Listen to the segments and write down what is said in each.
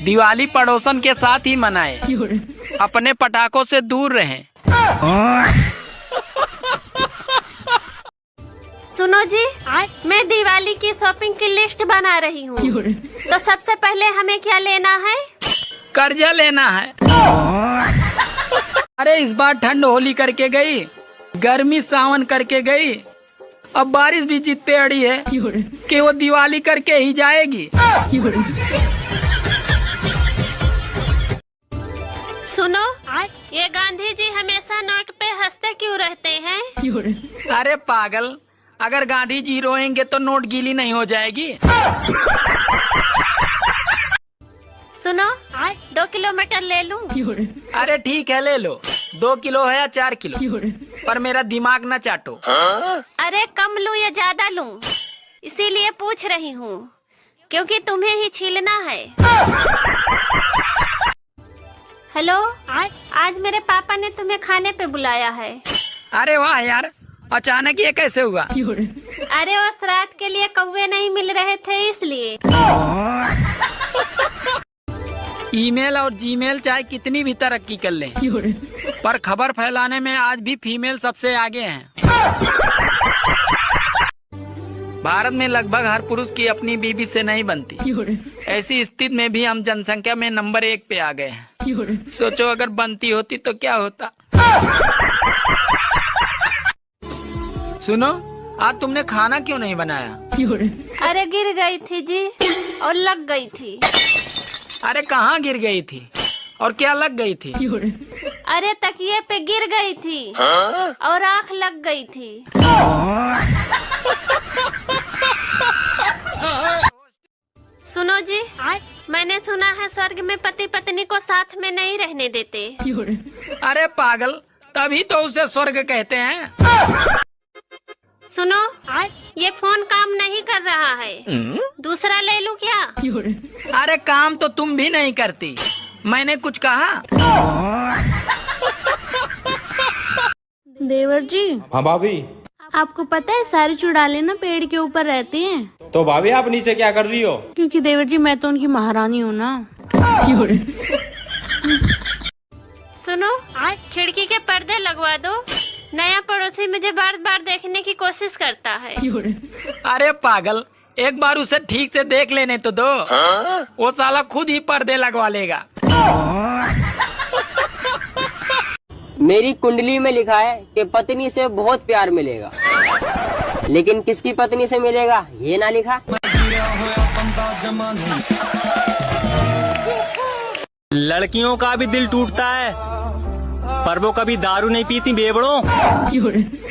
दिवाली पड़ोसन के साथ ही मनाएं, अपने पटाखों से दूर रहें। सुनो जी, मैं दिवाली की शॉपिंग की लिस्ट बना रही हूँ। तो सबसे पहले हमें क्या लेना है? कर्जा लेना है। अरे इस बार ठंड होली करके गई, गर्मी सावन करके गई, अब बारिश भी जिद पे अड़ी है कि वो दिवाली करके ही जाएगी। सुनो, ये गांधी जी हमेशा नोट पे हंसते क्यों रहते हैं? अरे पागल, अगर गांधी जी रोएंगे तो नोट गीली नहीं हो जाएगी। सुनो, 2 किलोमीटर ले लूं? अरे ठीक है, ले लो। 2 किलो है या 4 किलो, पर मेरा दिमाग न चाटो। अरे कम लूं या ज्यादा लूं, इसीलिए पूछ रही हूँ, क्योंकि तुम्हें ही छीलना है। हेलो, आज मेरे पापा ने तुम्हें खाने पे बुलाया है। अरे वाह यार, अचानक ये कैसे हुआ? अरे वो श्राद्ध के लिए कौवे नहीं मिल रहे थे, इसलिए। ईमेल और जीमेल चाहे कितनी भी तरक्की कर लें, पर खबर फैलाने में आज भी फीमेल सबसे आगे हैं। भारत में लगभग हर पुरुष की अपनी बीवी से नहीं बनती। ऐसी स्थिति में भी हम जनसंख्या में नंबर 1 पे आ गए हैं। सोचो अगर बनती होती तो क्या होता। सुनो, आज तुमने खाना क्यों नहीं बनाया? अरे गिर गई थी जी, और लग गई थी। अरे कहाँ गिर गई थी और क्या लग गई थी? अरे तकिए पे गिर गई थी और आँख लग गई थी। सुनो जी, मैंने सुना है स्वर्ग में पति पत्नी को साथ में नहीं रहने देते। अरे पागल, तभी तो उसे स्वर्ग कहते हैं। सुनो, ये फोन काम नहीं कर रहा है, दूसरा ले लूं क्या? अरे काम तो तुम भी नहीं करती, मैंने कुछ कहा? देवर जी। हाँ भाभी। आपको पता है सारी चुड़ैलें ना पेड़ के ऊपर रहती हैं। तो भाभी आप नीचे क्या कर रही हो? क्योंकि देवर जी मैं तो उनकी महारानी हूँ ना। सुनो, खिड़की के पर्दे लगवा दो, नया पड़ोसी मुझे बार बार देखने की कोशिश करता है। अरे पागल, एक बार उसे ठीक से देख लेने तो दो। वो साला खुद ही पर्दे लगवा लेगा। मेरी कुंडली में लिखा है कि पत्नी से बहुत प्यार मिलेगा, लेकिन किसकी पत्नी से मिलेगा ये ना लिखा। लड़कियों का भी दिल टूटता है, पर वो कभी दारू नहीं पीती बेवड़ों।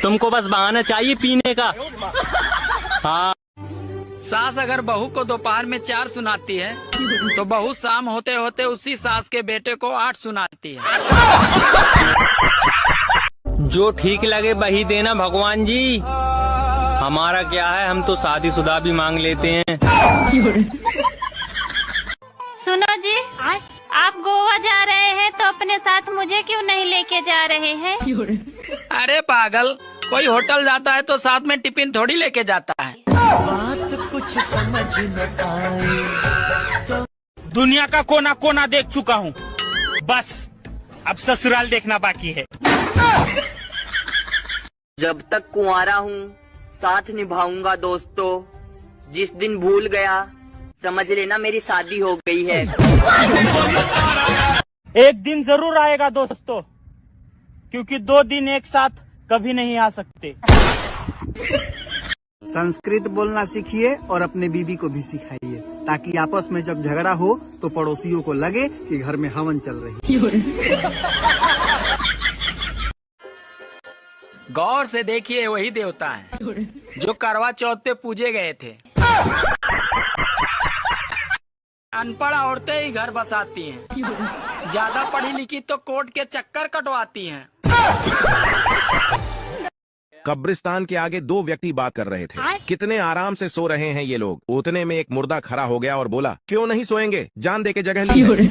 तुमको बस बहाना चाहिए पीने का। हाँ। सास अगर बहू को दोपहर में 4 सुनाती है, तो बहू शाम होते होते उसी सास के बेटे को 8 सुनाती है। जो ठीक लगे वही देना भगवान जी, हमारा क्या है, हम तो शादीशुदा भी मांग लेते हैं। सुनो जी, आप गोवा जा रहे हैं तो अपने साथ मुझे क्यों नहीं लेके जा रहे हैं? अरे पागल, कोई होटल जाता है तो साथ में टिफिन थोड़ी लेके जाता है। बात कुछ समझ न आए। दुनिया का कोना कोना देख चुका हूँ, बस अब ससुराल देखना बाकी है। जब तक कुंवारा हूँ साथ निभाऊंगा दोस्तों, जिस दिन भूल गया समझ लेना मेरी शादी हो गई है। एक दिन जरूर आएगा दोस्तों, क्योंकि 2 दिन एक साथ कभी नहीं आ सकते। संस्कृत बोलना सीखिए और अपने बीवी को भी सिखाइए, ताकि आपस में जब झगड़ा हो तो पड़ोसियों को लगे कि घर में हवन चल रही है। गौर से देखिए, वही देवता हैं जो करवा चौथ पे पूजे गए थे। अनपढ़ औरतें ही घर बसाती हैं, ज्यादा पढ़ी लिखी तो कोर्ट के चक्कर कटवाती हैं। कब्रिस्तान के आगे 2 व्यक्ति बात कर रहे थे। कितने आराम से सो रहे हैं ये लोग। उतने में एक मुर्दा खड़ा हो गया और बोला, क्यों नहीं सोएंगे, जान दे के जगह ली है।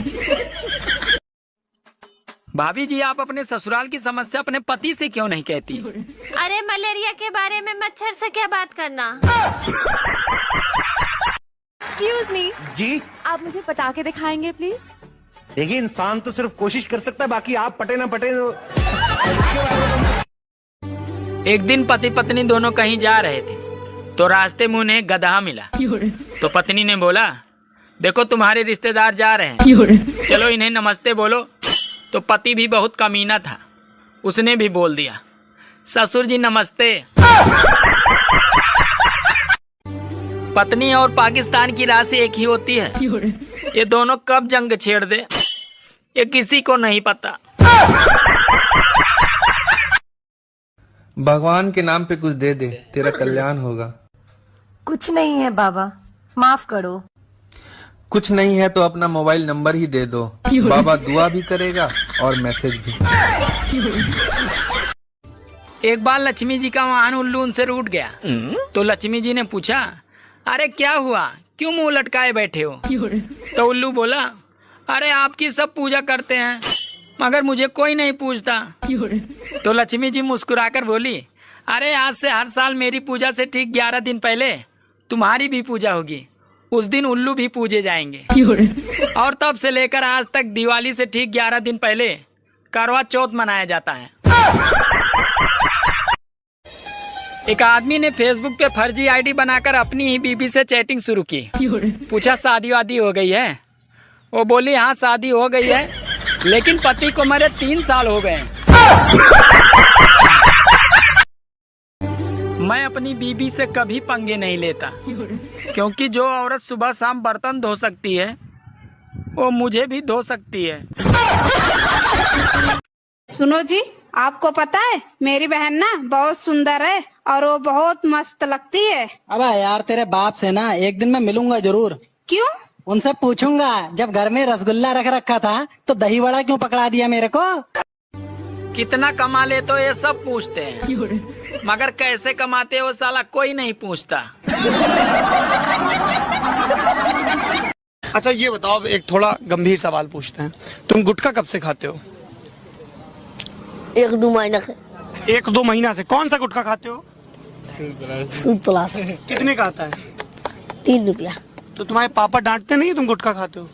भाभी जी, आप अपने ससुराल की समस्या अपने पति से क्यों नहीं कहती? अरे मलेरिया के बारे में मच्छर से क्या बात करना। एक्सक्यूज मी जी आप मुझे पटाखे दिखाएंगे प्लीज। देखिए, इंसान तो सिर्फ कोशिश कर सकता है, बाकी आप पटे ना पटे तो... एक दिन पति पत्नी दोनों कहीं जा रहे थे तो रास्ते में उन्हें गधा मिला। तो पत्नी ने बोला, देखो तुम्हारे रिश्तेदार जा रहे हैं, चलो इन्हें नमस्ते बोलो। तो पति भी बहुत कमीना था, उसने भी बोल दिया, ससुर जी नमस्ते। पत्नी और पाकिस्तान की राशि एक ही होती है, ये दोनों कब जंग छेड़ दे ये किसी को नहीं पता। भगवान के नाम पे कुछ दे दे, तेरा कल्याण होगा। कुछ नहीं है बाबा, माफ करो। कुछ नहीं है तो अपना मोबाइल नंबर ही दे दो, बाबा दुआ भी करेगा और मैसेज भी। एक बार लक्ष्मी जी का वाहन उल्लू उनसे रूठ गया तो लक्ष्मी जी ने पूछा, अरे क्या हुआ, क्यों मुंह लटकाए बैठे हो? तो उल्लू बोला, अरे आपकी सब पूजा करते हैं मगर मुझे कोई नहीं पूछता। तो लक्ष्मी जी मुस्कुराकर बोली, अरे आज से हर साल मेरी पूजा से ठीक 11 दिन पहले तुम्हारी भी पूजा होगी, उस दिन उल्लू भी पूजे जाएंगे। और तब से लेकर आज तक दिवाली से ठीक 11 दिन पहले करवा चौथ मनाया जाता है। एक आदमी ने फेसबुक पे फर्जी आईडी बनाकर अपनी ही बीबी से चैटिंग शुरू की। पूछा शादी वादी हो गई है? वो बोली हाँ शादी हो गई है, लेकिन पति को मरे 3 साल हो गए। मैं अपनी बीबी से कभी पंगे नहीं लेता, क्योंकि जो औरत सुबह शाम बर्तन धो सकती है वो मुझे भी धो सकती है। सुनो जी, आपको पता है मेरी बहन ना बहुत सुंदर है और वो बहुत मस्त लगती है। अबे यार तेरे बाप से ना एक दिन मैं मिलूंगा जरूर। क्यों? उनसे पूछूंगा जब घर में रसगुल्ला रख रखा था तो दही वड़ा क्यों पकड़ा दिया मेरे को। कितना कमा ले तो ये सब पूछते हैं, मगर कैसे कमाते हो साला कोई नहीं पूछता। अच्छा ये बताओ, एक थोड़ा गंभीर सवाल पूछते हैं, तुम गुटखा कब से खाते हो? 1-2 महीना से। 1-2 महीना से? कौन सा गुटखा खाते हो? सूद प्लस। कितने का आता है? 3 रुपया। तो तुम्हारे पापा डांटते नहीं तुम गुटखा खाते हो?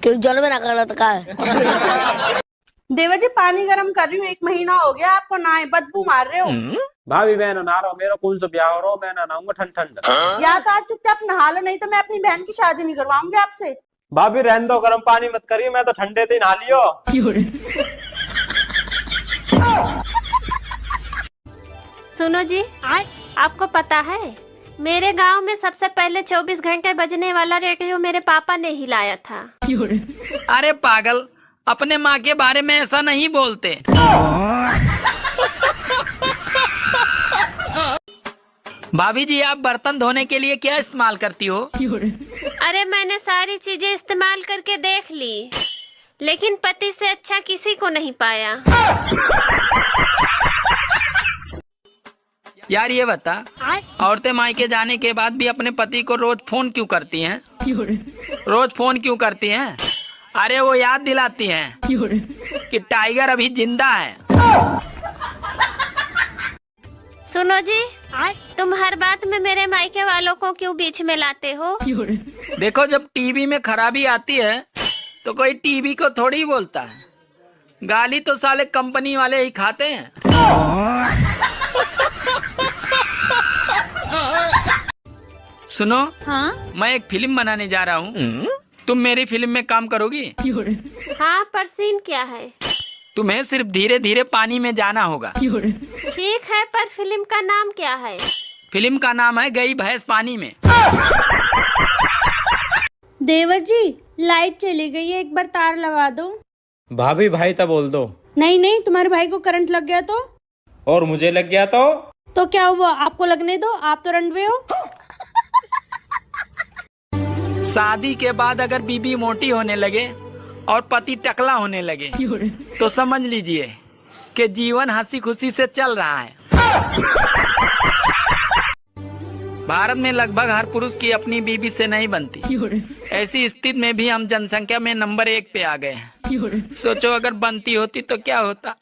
क्यों जन्म ना करना तो का है। देवर जी पानी गरम कर रही हूँ, 1 महीना हो गया आपको नहाए, बदबू मार रहे हो। भाभी मैं ना रहा, मेरा कौन सा ब्याह हो रहा, मैं ना नहाऊंगा ठंड ठंड। या तो आज चुपचाप नहा लो, नहीं तो मैं अपनी बहन की शादी नहीं करवाऊंगी आपसे। भाभी रहने दो, गर्म पानी मत करिए, मैं तो ठंडे से नहा लियो। सुनो जी, आपको पता है मेरे गांव में सबसे पहले 24 घंटे बजने वाला रेडियो मेरे पापा ने ही लाया था। अरे पागल, अपने माँ के बारे में ऐसा नहीं बोलते। भाभी जी आप बर्तन धोने के लिए क्या इस्तेमाल करती हो? अरे मैंने सारी चीजें इस्तेमाल करके देख ली, लेकिन पति से अच्छा किसी को नहीं पाया। यार ये बता, औरतें मायके जाने के बाद भी अपने पति को रोज फोन क्यों करती हैं? रोज फोन क्यों करती हैं? अरे वो याद दिलाती हैं कि टाइगर अभी जिंदा है। सुनो जी, तुम हर बात में मेरे मायके वालों को क्यों बीच में लाते हो? देखो जब टीवी में खराबी आती है तो कोई टीवी को थोड़ी ही बोलता है, गाली तो साले कंपनी वाले ही खाते हैं। सुनो, हाँ? मैं एक फिल्म बनाने जा रहा हूँ, तुम मेरी फिल्म में काम करोगी? हाँ, पर सीन क्या है? तुम्हें सिर्फ धीरे धीरे पानी में जाना होगा। ठीक है, पर फिल्म का नाम क्या है? फिल्म का नाम है गई भैंस पानी में। देवर जी लाइट चली गई है, एक बार तार लगा दो। भाभी भाई तब बोल दो। नहीं नहीं, तुम्हारे भाई को करंट लग गया तो? और मुझे लग गया तो क्या हुआ, आपको लगने दो, आप तो रंडवे हो। शादी के बाद अगर बीबी मोटी होने लगे और पति टकला होने लगे तो समझ लीजिए कि जीवन हंसी खुशी से चल रहा है। भारत में लगभग हर पुरुष की अपनी बीबी से नहीं बनती। ऐसी स्थिति में भी हम जनसंख्या में नंबर 1 पे आ गए हैं। सोचो अगर बनती होती तो क्या होता।